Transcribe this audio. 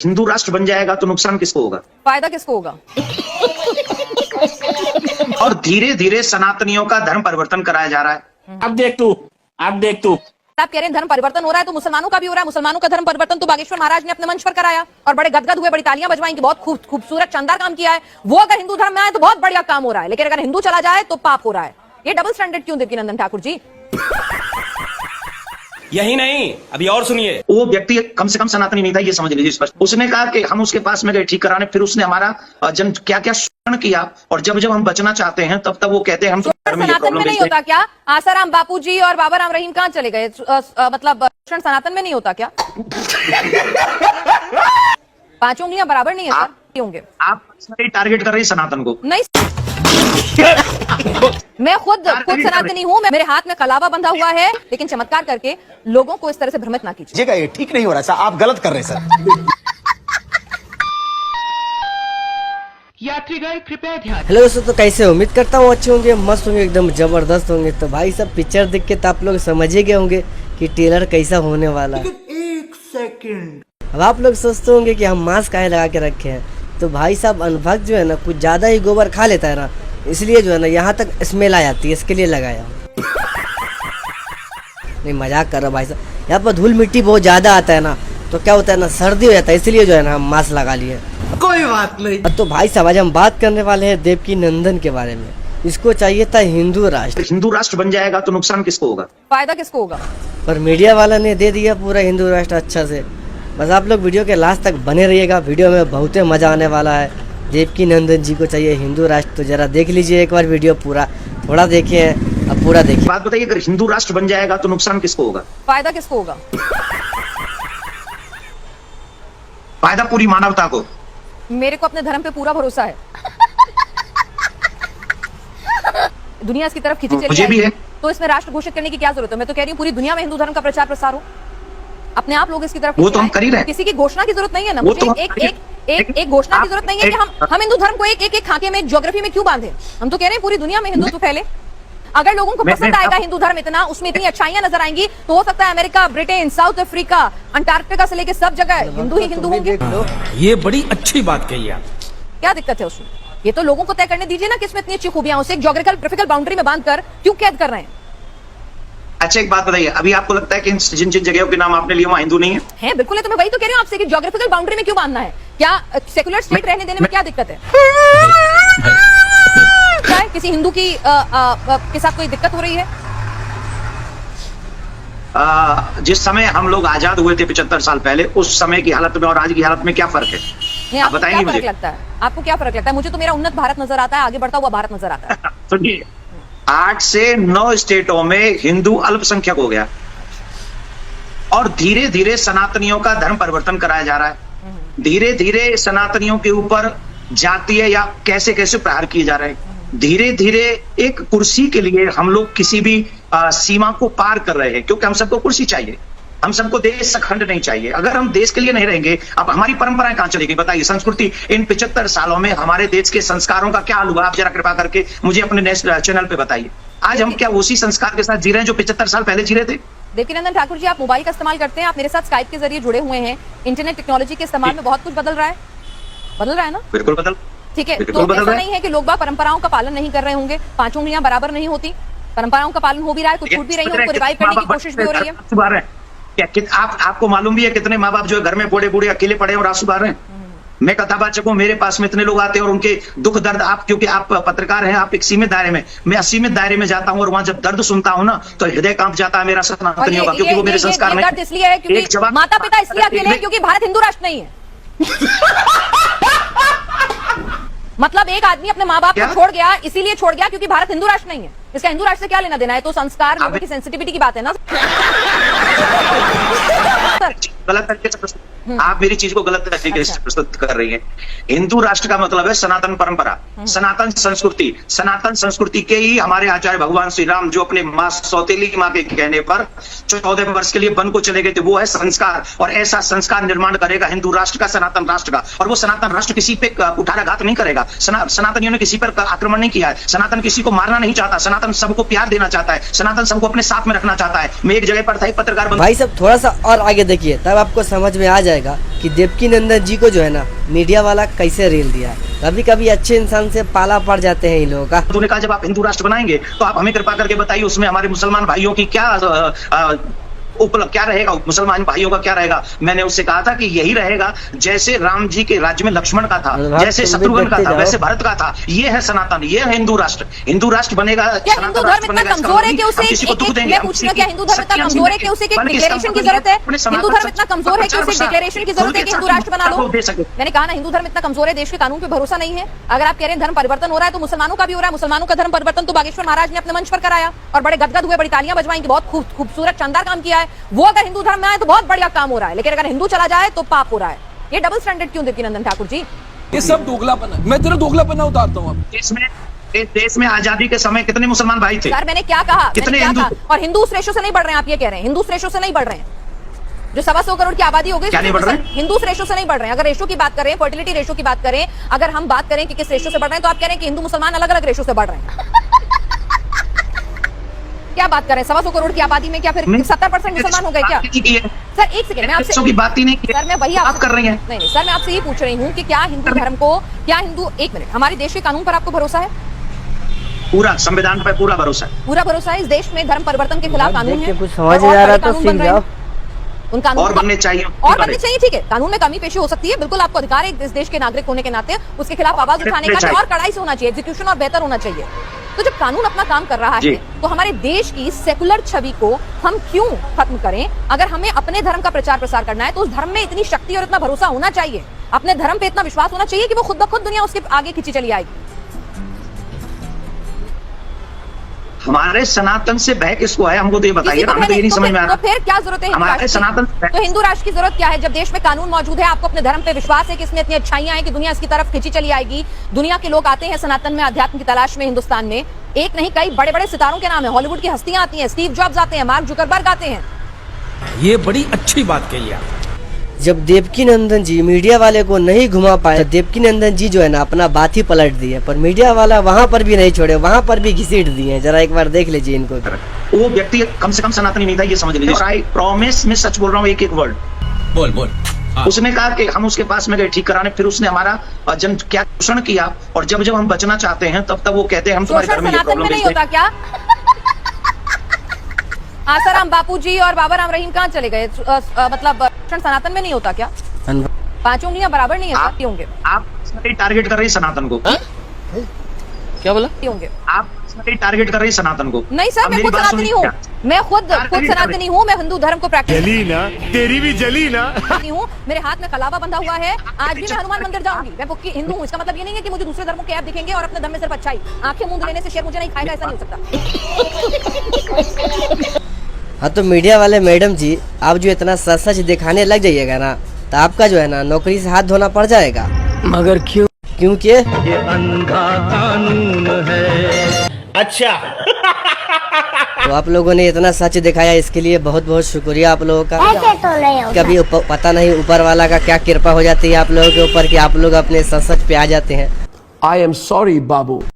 हिंदू राष्ट्र बन जाएगा तो नुकसान किसको होगा? फायदा किसको होगा? और धीरे धीरे सनातनियों का धर्म परिवर्तन कराया जा रहा है। अब देख तू आप कह रहे हैं धर्म परिवर्तन हो रहा है, तो मुसलमानों का भी हो रहा है। मुसलमानों का धर्म परिवर्तन तो बागेश्वर महाराज ने अपने मंच पर कराया और बड़े गदगद हुए, बड़ी तालियां बजवाई कि बहुत खूबसूरत शानदार काम किया है। वो अगर हिंदू धर्म में आए तो बहुत बढ़िया काम हो रहा है, लेकिन अगर हिंदू चला जाए तो पाप हो रहा है। ये डबल स्टैंडर्ड क्यों देवकीनंदन ठाकुर जी? यही नहीं, अभी और सुनिए। वो व्यक्ति कम से कम सनातनी नहीं था, ये समझ लीजिए स्पष्ट। उसने कहा कि हम उसके पास में गए ठीक कराने, फिर उसने हमारा जन क्या क्या शोषण किया, और जब जब हम बचना चाहते हैं तब तब वो कहते हैं हम तो सनातन में नहीं होता क्या? आसाराम बापूजी और बाबा राम रहीम कहाँ चले गए? मतलब शोषण सनातन में नहीं होता क्या? 5 उंगलियां बराबर नहीं है सर होंगे? आप टारगेट कर रही सनातन को? नहीं, मैं खुद सनातनी हूँ। मेरे हाथ में कलावा बंधा हुआ है, लेकिन चमत्कार करके लोगों को इस तरह से भ्रमित ना कीजिए। ये ठीक नहीं हो रहा सर, आप गलत कर रहे हैं सर। यात्रीगण कृपया ध्यान। हेलो दोस्तों, तो कैसे उम्मीद करता हूँ अच्छे होंगे, मस्त होंगे, एकदम जबरदस्त होंगे। तो भाई सब पिक्चर देख के तो आप लोग समझ ही गए होंगे कि ट्रेलर कैसा होने वाला है। एक सेकंड, अब आप लोग सोचते होंगे कि हम मास्क काहे लगा के रखे हैं। तो भाई साहब अनभक्त जो है ना, कुछ ज्यादा ही गोबर खा लेता है ना, इसलिए जो है ना यहाँ तक स्मेल आ जाती है, इसके लिए लगाया। नहीं मजाक कर रहा भाई साहब, यहाँ पर धूल मिट्टी बहुत ज्यादा आता है ना, तो क्या होता है ना, सर्दी हो जाता है, इसलिए जो है ना हम मास्क लगा लिए। कोई बात नहीं। तो भाई साहब आज हम बात करने वाले हैं देवकीनंदन के बारे में। इसको चाहिए था हिंदू राष्ट्र। हिंदू राष्ट्र बन जाएगा तो नुकसान किसको होगा? फायदा किसको होगा? पर मीडिया वाला ने दे दिया पूरा हिंदू राष्ट्र अच्छा से। बस आप लोग वीडियो के लास्ट तक बने रहिएगा, वीडियो में बहुत मजा आने वाला है। देवकीनंदन जी को चाहिए हिंदू राष्ट्र, तो जरा देख लीजिए एक बार वीडियो पूरा, थोड़ा देखिए अब पूरा देखिए। बात बताइए, अगर हिंदू राष्ट्र बन जाएगा तो नुकसान किसको होगा? फायदा किसको होगा? फायदा पूरी मानवता को। मेरे को अपने धर्म पे पूरा भरोसा है। दुनिया इसकी तरफ खींची चली मुझे भी है, तो इसमें राष्ट्र घोषित करने की क्या जरूरत है? मैं तो कह रही हूँ पूरी दुनिया में हिंदू धर्म का प्रचार प्रसार हो, अपने आप लोग इसकी तरफ। वो तो हम कर ही रहे हैं। किसी की घोषणा की जरूरत नहीं है ना, वो मुझे तो एक घोषणा की जरूरत नहीं है कि हम हिंदू धर्म को एक खाके में, ज्योग्राफी में क्यों बांधे। हम तो कह रहे हैं पूरी दुनिया में हिंदुत्व फैले। अगर लोगों को पसंद आएगा हिंदू धर्म इतना, उसमें इतनी अच्छाइयां नजर आएंगी, तो हो सकता है America, Britain, south Africa, Antarctica से लेकर सब जगह हिंदू ही हिंदू होंगे। ये बड़ी अच्छी बात कही आप। क्या दिक्कत है उसमें? ये तो लोगों को तय करने दीजिए ना कि इसमें इतनी अच्छी खूबियां, उसे एक ज्योग्राफिकल बाउंड्री में बांधकर क्यों कैद कर रहे हैं? अच्छा एक बात बताइए, अभी आपको लगता है कि जिन जिन जगहों के नाम आपने लिए वहाँ हिंदू नहीं है? है बिल्कुल है, तो मैं वही तो कह रही हूँ आपसे कि ज्योग्राफिकल बाउंड्री में क्यों बांधना है? क्या सेकुलर स्टेट रहने देने में क्या दिक्कत है? क्या है, किसी हिंदू की के साथ कोई दिक्कत हो रही है? जिस समय हम लोग आजाद हुए थे 75 साल पहले, उस समय की हालत में और आज की हालत में क्या फर्क है? आप बताएंगे मुझे? लगता है आपको क्या फर्क लगता है? मुझे तो मेरा उन्नत भारत नजर आता है, आगे बढ़ता हुआ भारत नजर आता है। सुनिए, 8 से 9 स्टेटों में हिंदू अल्पसंख्यक हो गया, और धीरे धीरे सनातनियों का धर्म परिवर्तन कराया जा रहा है। धीरे धीरे सनातनियों के ऊपर जातीय या कैसे कैसे प्रहार किए जा रहे हैं। धीरे धीरे एक कुर्सी के लिए हम लोग किसी भी सीमा को पार कर रहे हैं, क्योंकि हम सबको कुर्सी चाहिए, हम सबको देश अखंड नहीं चाहिए। अगर हम देश के लिए नहीं रहेंगे, अब हमारी परंपराएं कहां चलेगी? बताइए, संस्कृति। इन 75 सालों में हमारे देश के संस्कारों का क्या हाल हुआ? आप जरा कृपा करके मुझे अपने नेशनल चैनल पे बताइए। आज हम क्या उसी संस्कार के साथ जी रहे हैं जो 75 साल पहले जी रहे थे? देवकीनंदन ठाकुर जी, आप मोबाइल का इस्तेमाल करते हैं, आप मेरे साथ स्काइप के जरिए जुड़े हुए हैं। इंटरनेट टेक्नोलॉजी के इस्तेमाल में बहुत कुछ बदल रहा है ना? बिल्कुल बदल। ठीक है, तो ऐसा नहीं है कि लोग बाग परंपराओं का पालन नहीं कर रहे होंगे। 5 उंगलियां बराबर नहीं होती, परंपराओं का पालन हो भी रहा है, कुछ छूट भी रही है, उनको रिवाइव करने की कोशिश भी हो रही है। क्या आपको मालूम भी है कितने माँ बाप जो है घर में बूढ़े बूढ़े अकेले पड़े और आंसू बहा रहे हैं? मैं कथावाचक हूँ, मेरे पास में इतने लोग आते हैं और उनके दुख दर्द, आप क्योंकि आप पत्रकार हैं, आप एक सीमित दायरे में, मैं असीमित दायरे में जाता हूँ, और वहां जब दर्द सुनता हूँ ना, तो हृदय कांप जाता है मेरा सनातनियों का, क्योंकि वो मेरे संस्कार नहीं। दर्द इसलिए है क्योंकि माता पिता इसलिए अकेले हैं क्योंकि भारत हिंदू राष्ट्र नहीं है। मतलब एक आदमी अपने माँ बाप को छोड़ गया, इसीलिए छोड़ गया क्योंकि भारत हिंदू राष्ट्र नहीं है। इसका हिंदू राष्ट्र से क्या लेना देना है? तो संस्कार, लोगों की सेंसिटिविटी की बात है ना। गलत तरीके से प्रस्तुत, आप मेरी चीज को गलत तरीके से प्रस्तुत कर रही हैं। हिंदू राष्ट्र का मतलब है सनातन परंपरा, सनातन संस्कृति। सनातन संस्कृति के ही हमारे आचार्य भगवान श्री राम, जो अपने माँ सौतेली माँ के कहने पर 14 वर्ष के लिए वन को चले गए थे, वो है संस्कार। और ऐसा संस्कार निर्माण करेगा हिंदू राष्ट्र का, सनातन राष्ट्र का। और वो सनातन राष्ट्र किसी पे कुठाराघात नहीं करेगा। सनातनियों ने किसी पर आक्रमण नहीं किया है। सनातन किसी को मारना नहीं चाहता। सनातन सबको प्यार देना चाहता है। सनातन सबको अपने साथ में रखना चाहता है। मैं एक जगह पर था, एक पत्रकार भाई सब थोड़ा सा और आगे देखिए तब आपको समझ में आ जाएगा कि देवकी नंदन जी को जो है ना मीडिया वाला कैसे रील दिया। कभी कभी अच्छे इंसान से पाला पड़ जाते हैं इन लोगों का। उन्होंने कहा जब आप हिंदू राष्ट्र बनाएंगे तो आप हमें कृपा करके बताइए उसमें हमारे मुसलमान भाइयों की क्या उपलब्ध क्या रहेगा, मुसलमान भाइयों का क्या रहेगा। मैंने उससे कहा था कि यही रहेगा जैसे राम जी के राज्य में लक्ष्मण का था, जैसे शत्रुघ्न का था, वैसे भरत का था। ये है सनातन, ये है हिंदू राष्ट्र। हिंदू राष्ट्र बनेगा, क्या हिंदू धर्म इतना कमजोर है कि उसे मैं पूछना, क्या हिंदू धर्म इतना कमजोर है कि उसे एक डिक्लेरेशन की जरूरत है? हिंदू धर्म इतना कमजोर है कि उसे डिक्लेरेशन की जरूरत है कि हिंदू राष्ट्र बना लो? मैंने कहा ना, हिंदू धर्म इतना कमजोर है, देश के कानून पे भरोसा नहीं है। अगर आप कह रहे हैं धर्म परिवर्तन हो रहा है तो मुसलमानों का भी हो रहा है। मुसलमानों का धर्म परिवर्तन तो बागेश्वर महाराज ने अपने मंच पर कराया और बड़े गदगद हुए, बड़ी तालियां बजवाई कि बहुत खूबसूरत शानदार काम किया है। वो अगर हिंदू धर्म में आए तो बहुत बढ़िया काम हो रहा है, लेकिन अगर हिंदू चला जाए तो पाप हो रहा है। ये डबल स्टैंडर्ड क्यों देवकी नंदन ठाकुर जी? ये सब दोगलापन है। मैं तेरा दोगलापन उतारता हूँ। देश में आजादी के समय कितने मुसलमान भाई थे? सर मैंने क्या कहा, कितने हिंदू? और हिंदू उस रेशो से नहीं बढ़ रहे हैं, आप ये कह रहे हैं हिंदू उस रेशो से नहीं बढ़ रहे हैं जो 125 करोड़ की आबादी हो गई। क्या नहीं बढ़ रहे हैं? हिंदू उस रेशो से नहीं बढ़ रहे हैं। अगर रेशो की बात करें, फर्टिलिटी रेशो की बात करें, अगर हम बात करें कि किस रेशो से बढ़ रहे हैं, तो आप कह रहे हैं कि हिंदू मुसलमान अलग अलग रेशो से बढ़ रहे हैं। क्या बात कर रहे हैं? 125 करोड़ की आबादी में क्या फिर 70% मुसलमान हो गए क्या? सर एक सेकंड, मैं आपसे की बात ही नहीं की। सर मैं वही आप कर रही हैं। नहीं सर, मैं आपसे ये पूछ रही हूँ कि क्या हिंदू धर्म को, क्या हिंदू, एक मिनट, हमारे देश के कानून पर आपको भरोसा है? पूरा संविधान पर पूरा भरोसा है। पूरा भरोसा है। इस देश में धर्म परिवर्तन के खिलाफ कानून है, कुछ समझ आ रहा तो सीख जाओ। उन कानून और बनने चाहिए, और बनने चाहिए। ठीक है, कानून में कमी पेशी हो सकती है, बिल्कुल आपको अधिकार है इस देश के नागरिक होने के नाते उसके खिलाफ आवाज उठाने का, और कड़ाई से होना चाहिए, एग्जीक्यूशन और बेहतर होना चाहिए। तो जब कानून अपना काम कर रहा है तो हमारे देश की सेकुलर छवि को हम क्यों खत्म करें? अगर हमें अपने धर्म का प्रचार प्रसार करना है तो उस धर्म में इतनी शक्ति और इतना भरोसा होना चाहिए, अपने धर्म पे इतना विश्वास होना चाहिए कि वो खुद ब खुद दुनिया उसके आगे खींची चली आएगी। हमारे सनातन से बह किसको है, हमको तो ये बताइए ना, हमें तो ये नहीं समझ में आ रहा। तो फिर क्या जरूरत है हमारे सनातन? तो हिंदू राष्ट्र की जरूरत क्या है जब देश में कानून मौजूद है? आपको अपने धर्म पे विश्वास है कि इसमें इतनी अच्छाइयां हैं कि दुनिया इसकी तरफ खींची चली आएगी। दुनिया के लोग आते हैं सनातन में अध्यात्म की तलाश में। हिंदुस्तान में एक नहीं कई बड़े बड़े सितारों के नाम है, हॉलीवुड की हस्तियां आती हैं, स्टीव जॉब्स आते हैं, मार्क जुकरबर्ग आते हैं। ये बड़ी अच्छी बात कही आप। जब देवकी नंदन जी मीडिया वाले को नहीं घुमा पाए तो देवकी नंदन जी जो है ना अपना बात ही पलट दिए, पर मीडिया वाला वहां पर भी नहीं छोड़े, वहां पर भी घसीट दिए। जरा एक बार देख लीजिए इनको। वो व्यक्ति कम से कम सनातनी नहीं था, ये समझ लीजिए। आई प्रॉमिस, मैं सच बोल रहा हूँ, एक एक वर्ड बोल बोल। उसने कहा कि हम उसके पास में गए ठीक कराने, फिर उसने हमारा जन क्या शोषण किया, और जब जब हम बचना चाहते हैं तब तब वो कहते हैं हम तुम्हारे घर में ये प्रॉब्लम नहीं होता क्या? आसाराम बापूजी और बाबा राम रहीम कहाँ चले गए? मतलब सनातन में नहीं होता क्या? पांचों उंगलियां बराबर नहीं है होंगे। आप टारगेट कर रही है सनातन को। क्या बोला? होंगे आप टारगेट कर रही है सनातन को। नहीं सर, मैं खुद सनातनी हूँ, मैं खुद सनातनी हूँ, मैं हिंदू धर्म को प्रैक्टिस जली ना, तेरी भी जली ना हूँ। मेरे हाथ में कलावा बंधा हुआ है, आज भी मैं हनुमान मंदिर जाऊंगी। मैं पक्की हिंदू हूँ, इसका मतलब ये नहीं है कि मुझे दूसरे धर्मों के ऐप दिखेंगे और अपने धर्म में सिर्फ अच्छाई। आंखें मूंद लेने से शेर मुझे नहीं खाएगा, ऐसा नहीं हो सकता। हाँ तो मीडिया वाले मैडम जी, आप जो इतना सच सच दिखाने लग जाइएगा ना तो आपका जो है ना नौकरी से हाथ धोना पड़ जाएगा। मगर क्यों? क्योंकि ये अंधा कानून है। अच्छा तो आप लोगों ने इतना सच दिखाया, इसके लिए बहुत बहुत शुक्रिया आप लोगों का। कभी पता नहीं ऊपर वाला का क्या कृपा हो जाती है आप लोगों के ऊपर कि आप लोग अपने सच पे आ जाते हैं। I am sorry Babu.